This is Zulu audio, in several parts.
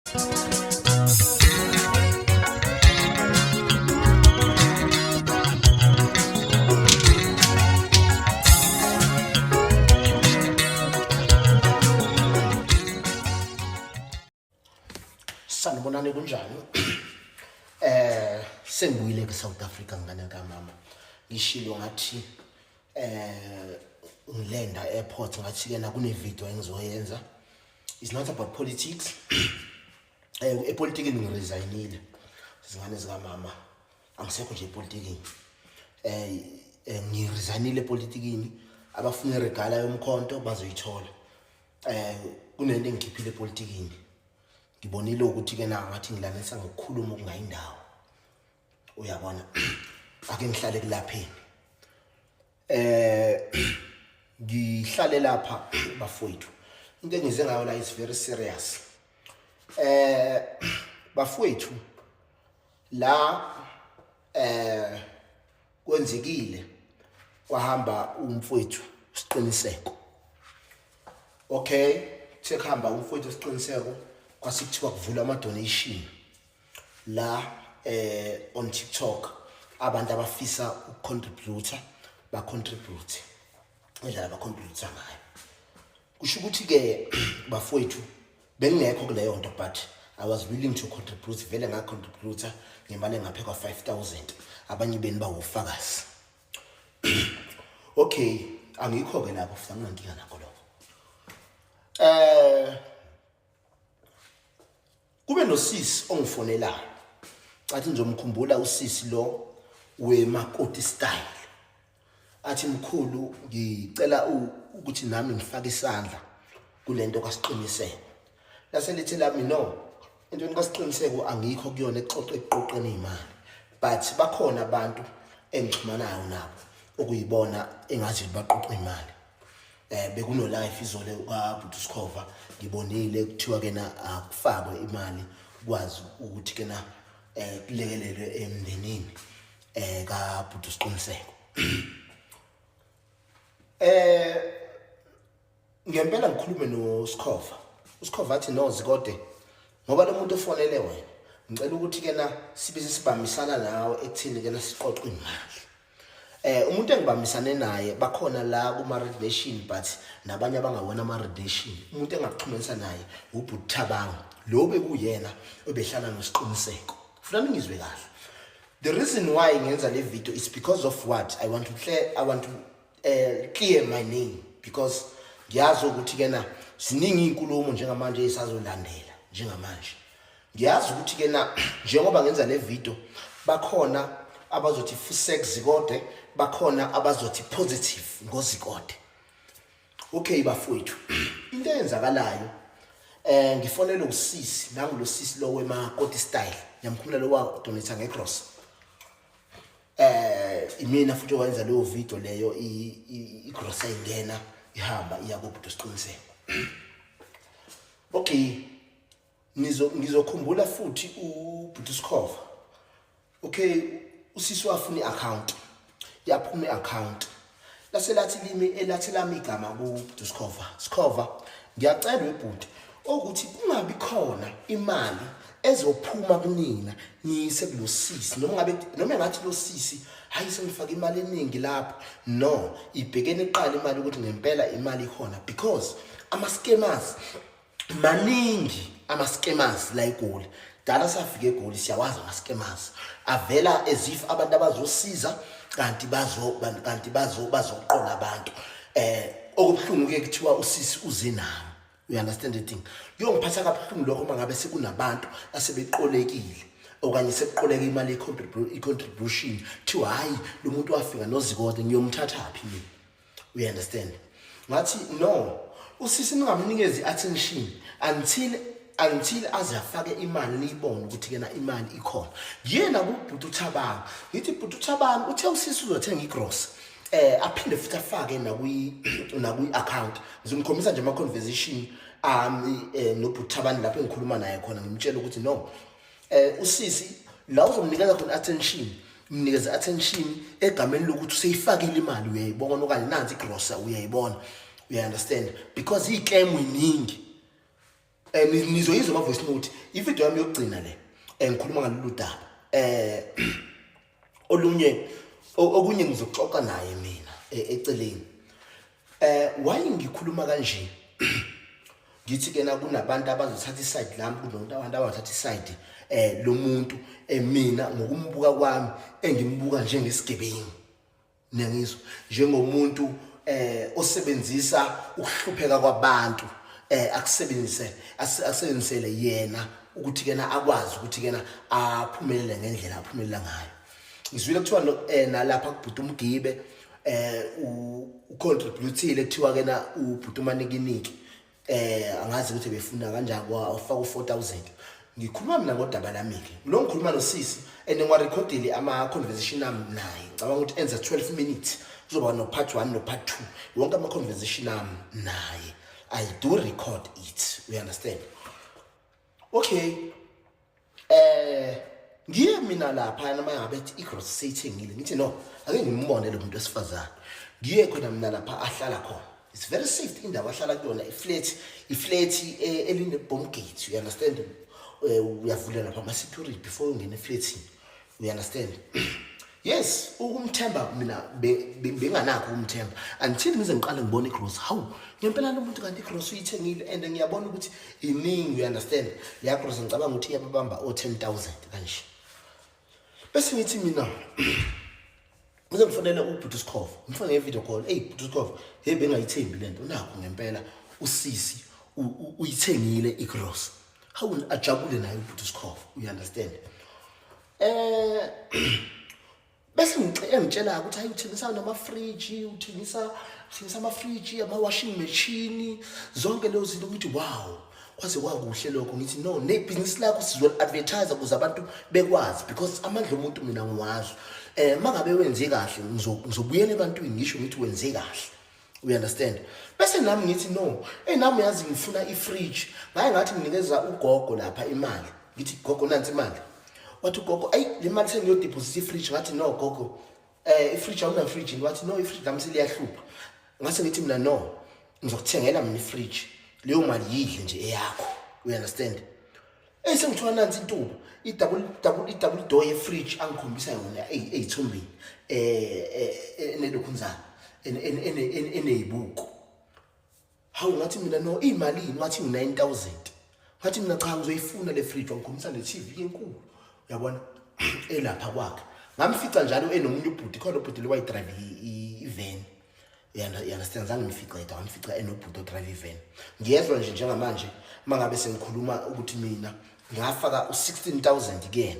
Sanibonani kunjani? Sengibuyile eSouth Africa ngane kaMama. Ngishilo ngathi ngilenda airport ngathi ke na kune video engizoyenza. It's not about politics. Epolitikini ngiresignile. Sizingane zika mama. Angisekho nje epolitikini. Ngiresignile epolitikini. Abafuna iregala yomkhonto bazoyithola. Kunento engikhiphile epolitikini. Ngibonile ukuthi ke na ngathi ngilanisa ngokukhuluma okungayindawo. Uyabona ake ngihlale kulapheni. Ngihlale lapha bafowethu. Into engize ngayo la is very serious. Bafowethu la kwenzekile kwahamba umfowethu siqiniseko. Okay, sekhamba umfowethu siqiniseko kwasikuthiwa kuvula ama donation la on TikTok abantu abafisa ukucontribute ba contribute ngendlela ba contribute ngayo. Kusho ukuthi ke bafowethu bengekho kuleyo nto but I was willing to contribute vele nga contributor ngemali engaphekwa 5,000 abanye beni bawufakazi. Okay, angikho ke lapho futhi anginankinga nakho lokho. Kube nosisi ongifonelayo. Athi ngizomkhumbula usisi lo weMakoti style. Athi mkhulu ngicela ukuthi nami ngifake isandla kulento kaSiqiniseko. Lase lithi lami no. Into kaSiqiniseko angikho kuyona eqoqeni imali. But bakhona abantu engixhumanayo nabo okuyibona engathi baqoqa imali. Bekuno life izole kwaButuscover ngibonile kuthiwa ke na akufakwe imali kwazi ukuthi ke na kulekelelwe emndenini kaButusqiniseko. Ngempela ngikhulume noScover. uScover athi no Zikode ngoba lo muntu ofonele wena ngicela ukuthi ke na sibe sibambisana nawe ekuthini ke na siqoqe imali. Umuntu engibambisane naye bakhona la kuma relation but nabanye abangawona ama relation. Umuntu engaxhumanisa naye uButhabanga lo bekuyena obehlala noSiqiniseko. Ufuna ngizwe kahle. The reason why ngenza le video is because of what I want to clear my name because ngiyazi ukuthi ke na siningi inkulumo njengamanje esazolandela njengamanje. Ngiyazi ukuthi ke na njengoba ngenza le video bakhona abazothi sex Zikode bakhona abazothi positive ngoZikode. Okay bafowethu into eyenzakalayo ngifonela usisi nangu lo sisi lo weMakoti style yamkhumula lo wa donate ngeCross. Imina futhi owenza leyo video leyo iCross ayingena ihamba iya kuButusqiniseko. Okay ngizokhumbula futhi uButuscover. Okay usisi wafuna iaccount yaphuma iaccount lase lathi elathi lami igama kuButuscover. Scover ngiyacela webhuti ukuthi kungabi khona imali ezophuma kunina ngise kulosisi noma ngathi lo sisi hayi sengifaka imali eningi lapho no ibhekene eqala imali ukuthi ngempela imali ikhona because ama scammers maningi ama scammers la eGoli dala safika eGoli siyawazi ama scammers avela as if abantu abazosiza kanti bazoqola abantu okubhlungu ke kuthiwa usisi uze nami. You understand the thing? Ngiyongiphatha kabuhlungu lokho mangabe sekunabantu asebeqolekile okanye sebeqoleka imali i-contribution to hayi lo muntu wafika noZikode ngiyomthatha phi mina. You understand? Ngathi no usisi ningamnikezi attention until azafake imali niyibone ukuthi ke na imali ikhona. Yena kuBututhabanga ngithi Bututhabanga uthe usisi uzothenga iGross aphinde futhi afake na kwi account. Ngizomkhombisa nje ama conversation noButhabani lapho engikhuluma naye khona ngimtshela ukuthi no usisi la uzomnikeza khona attention mnikeza attention egameni lokuthi useyifakile imali uyayibona okanye nansi iGross uyayibona. You understand? Because iclaim iningi nizoyizwa ama voice note ivideo yami yokugcina le ngikhuluma ngalolu daba okunye ngizoxoxa naye mina eceleni why ngikhuluma kanje ngithi ke na kunabantu abazothatha iside lami kunomuntu abantu abathatha iside lo muntu mina ngokumbuka kwami engimbuka njengesigebengu niyangizwa njengomuntu osebenzisa ukuhlupheka kwabantu akusebenzisele yena ukuthi kena akwazi ukuthi kena aphumelele ngendlela aphumelela ngayo. Ngizwile kuthiwa nalapha kubhuta umgibe ucontributile kuthiwa kena ubhuta umanikiniki angazi ukuthi befuna kanjani kwafaka u4000. Ngikhuluma mina ngodaba lami ke lo ngikhuluma nosisi ngiwarecordile ama conversation ami naye ngicabanga ukuthi enza 12 minutes kuzoba no part 1 no part 2 wonke ama conversation ami naye I do record it, we understand. Okay, ngiye mina lapha nama ngabethi igross seyithengile ngithi no ake ngimbone lo muntu wesifazana ngiye khona mina lapha ahlala khona. It's very safe indawo ahlala kuyona iflat eline bomb gate, you understand. Uyavula lapha ama security before ungena eflatini, you understand. Yes, ukumthemba mina benganakho ukumthemba until ngize ngiqale ngibone igross how ngempela lo muntu kanti igross uyithengile and ngiyabona ukuthi iningi, you understand. Le gross ngicabanga ukuthi iyabamba o10,000 kanje. Bese ngithi mina ngize ngifonela uButuskov ngifone ngevideo call, hey Butuskov, hey bengayithembi lento nakho ngempela usisi uyithengile igross. How ajabule naye uButuskov, you understand. Bese ngitshela ukuthi hayi uthengisa nama fridge, uthengisa ama fridge, ama washing machine, zonke lezo zinto ukuthi wow kwaze kwakuhle lokho. Ngithi no ne business lakho sizwe advertise ukuze abantu bekwazi because amandla omuntu mina ngiwazi. Mangabe wenze kahle ngizobuyela ebantwini ngisho ngithi wenze kahle, we understand. Bese nami ngithi no nami yazi ngifuna i-fridge ngaye ngathi nginikeza ugogo lapha imali ngithi gogo nansi imali. Wathi ugogo ayi le mali sengiyo deposit i-fridge ngathi no gogo i-fridge awuna fridge wathi no i-fridge lami seliyahlupha. Ngase ngithi mina no ngizokuthengela mina i-fridge leyo mali yidle nje eyakho, we understand. Sengithiwa nansi intuba i-double door ye-fridge angikhombisa yona eyithombeni enelokhunzana eneyibuko. Hawu ngathi mina no imalini ngathi ngi-9,000 ngathi mina cha ngizoyifuna le fridge wangikhombisa ne-TV enkulu, uyabona elapha kwakhe. Ngamfica njalo enomunye ubhuti khona ubhuti lo wayidrive i-van, you understand. Zange ngifica yedwa ngamfica enobhuti odrive i-van. Ngiyezwa nje njengamanje mangabe sengikhuluma ukuthi mina ngafaka u16,000 again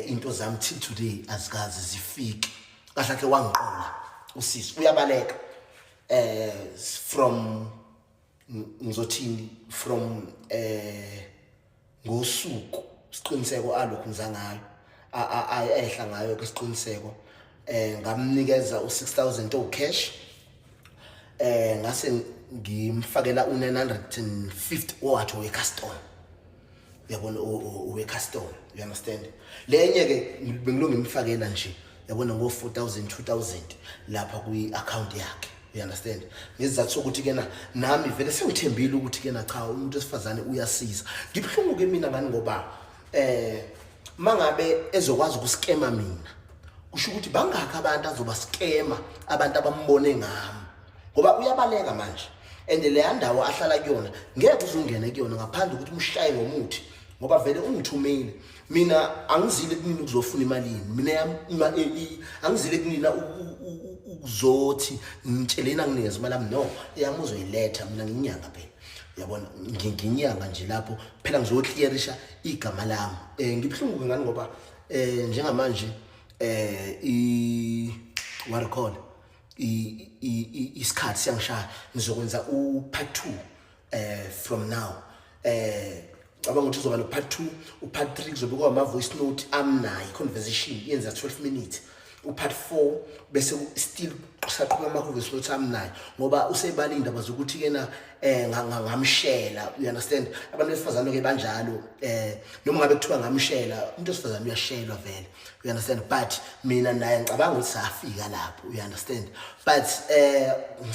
into zami till today azikazi zifike. Kahle ke wangiqola usisi uyabaleka from ngizothini from ngosuku isiqiniseko alokhu ngizangayo ayehla ngayo ke isiqiniseko ngamnikeza u6000 cash ngase ngimfakela u950 owathi we-custom, yabona we-custom, you understand. Lenye ke bengilo ngimfakela nje yabona ngo4000 2000 lapha kwi-account yakhe, you understand. Ngizathu sokuthi kena nami vele sengithembile ukuthi kena cha umuntu esifazane uyasiza. Ngibhlungu ke mina ngani ngoba mangabe ezokwazi ukuskema mina kusho ukuthi bangaka abantu azoba skema abantu abambone ngami ngoba uyabaleka manje and le ndawo ahlala kuyona ngeke uzungene kuyona ngaphandle ukuthi umshaye ngomuthi ngoba vele ungithumile mina angizile kunini ukuzofuna imalini mina angizile kunina ukuzothi ngitshelena nginikeza imali ami no yami uzoyiletha mina nginyanga phela, yabona nginyanga nje lapho phela ngizoclearisha igama lami. Ngibhlungu ngani ngoba njengamanje what do you call isikhathi siyangishaya ngizokwenza u-part 2 from now. Abanga ukuthi uzoba no part 2, u-part 3 kuzobe kwama voice note amnayo conversation yenza 12 minutes, u-part 4 bese still saqhubeka ama voice note amnayo ngoba usebala indaba zokuthi kena ngamshela, you understand. Abantu besifazane ke banjalo noma ngabe kuthiwa ngamshela umuntu osifazane uyashelwa vele, you understand. But mina naye ngicabanga ukuthi safika lapho, you understand. But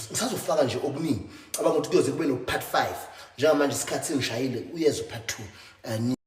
ngisazofaka nje okuningi abanga ukuthi kuyoze kube no part 5 njengamanje isikhathi ngishayile uyezwe part 2